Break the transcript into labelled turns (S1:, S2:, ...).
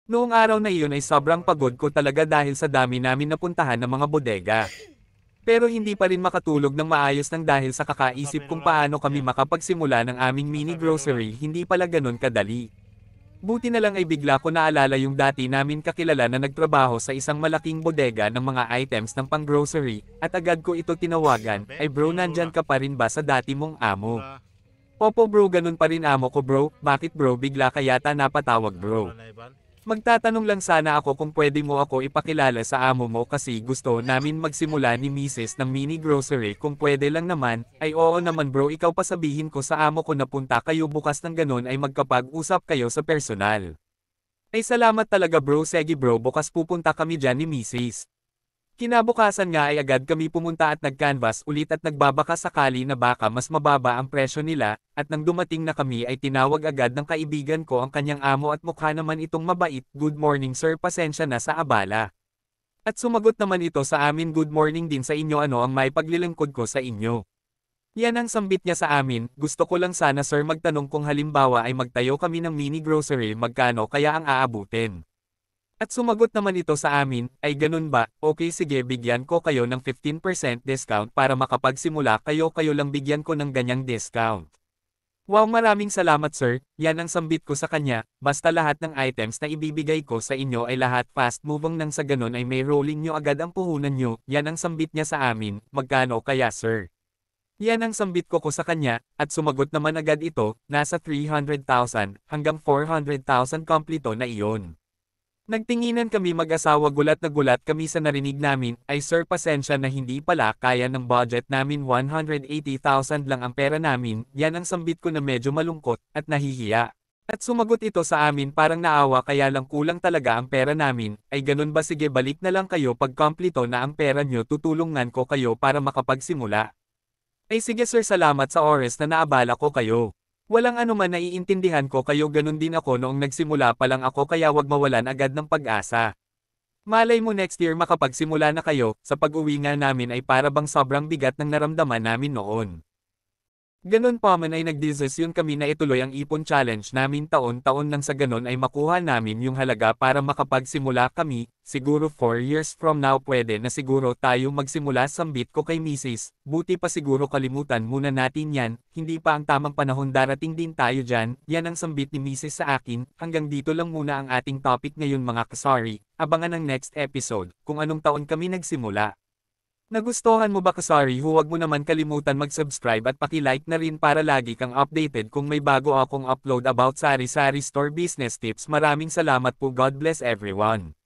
S1: Noong araw na iyon ay sobrang pagod ko talaga dahil sa dami namin napuntahan ng mga bodega. Pero hindi pa rin makatulog ng maayos nang dahil sa kakaisip kung paano kami makapagsimula ng aming mini grocery, hindi pala ganun kadali. Buti na lang ay bigla ko naalala yung dati namin kakilala na nagtrabaho sa isang malaking bodega ng mga items ng pang-grocery, at agad ko ito tinawagan, ay bro, nandyan ka pa rin ba sa dati mong amo? Opo bro, ganun pa rin amo ko bro. Bakit bro, bigla ka yata napatawag bro? Magtatanong lang sana ako kung pwede mo ako ipakilala sa amo mo kasi gusto namin magsimula ni Mrs. ng mini grocery, kung pwede lang naman. Ay oo naman bro, ikaw pa sabihin ko sa amo ko na punta kayo bukas ng ganun ay magkapag-usap kayo sa personal. Ay salamat talaga bro, sige bro, bukas pupunta kami dyan ni Mrs. Kinabukasan nga ay agad kami pumunta at nag-canvas ulit at nagbabaka sakali na baka mas mababa ang presyo nila, at nang dumating na kami ay tinawag agad ng kaibigan ko ang kanyang amo at mukha naman itong mabait. Good morning sir, pasensya na sa abala. At sumagot naman ito sa amin, good morning din sa inyo, ano ang maipaglilingkod ko sa inyo? Yan ang sambit niya sa amin, gusto ko lang sana sir magtanong kung halimbawa ay magtayo kami ng mini grocery, magkano kaya ang aabutin? At sumagot naman ito sa amin, ay ganun ba, okay sige, bigyan ko kayo ng 15% discount para makapagsimula kayo, kayo lang bigyan ko ng ganyang discount. Wow, maraming salamat sir, yan ang sambit ko sa kanya, basta lahat ng items na ibibigay ko sa inyo ay lahat fast moving, nang sa ganun ay may rolling nyo agad ang puhunan nyo, yan ang sambit niya sa amin, magkano kaya sir? Yan ang sambit ko sa kanya, at sumagot naman agad ito, nasa 300,000 hanggang 400,000 kompleto na iyon. Nagtinginan kami mag-asawa, gulat na gulat kami sa narinig namin, ay sir pasensya na hindi pala kaya ng budget namin, 180,000 lang ang pera namin, yan ang sambit ko na medyo malungkot, at nahihiya. At sumagot ito sa amin parang naawa, kaya lang kulang talaga ang pera namin, ay ganun ba, sige balik na lang kayo pag kompleto na ang pera nyo, tutulungan ko kayo para makapagsimula. Ay sige sir, salamat sa oras na naabala ko kayo. Walang anuman, naiintindihan ko kayo, ganun din ako noong nagsimula pa lang ako, kaya wag mawalan agad ng pag-asa. Malay mo next year makapagsimula na kayo, sa pag-uwi nga namin ay para bang sobrang bigat ng naramdaman namin noon. Ganun pa man ay nagdesisyon kami na ituloy ang ipon challenge namin taon-taon, nang sa ganun ay makuha namin yung halaga para makapagsimula kami, siguro 4 years from now pwede na siguro tayo magsimula, sambit ko kay Mrs. Buti pa siguro kalimutan muna natin yan, hindi pa ang tamang panahon, darating din tayo dyan, yan ang sambit ni Mrs. sa akin. Hanggang dito lang muna ang ating topic ngayon mga kasari, abangan ang next episode, kung anong taon kami nagsimula. Nagustuhan mo ba kasari? Huwag mo naman kalimutan mag-subscribe at paki-like na rin para lagi kang updated kung may bago akong upload about sari-sari store business tips. Maraming salamat po, God bless everyone.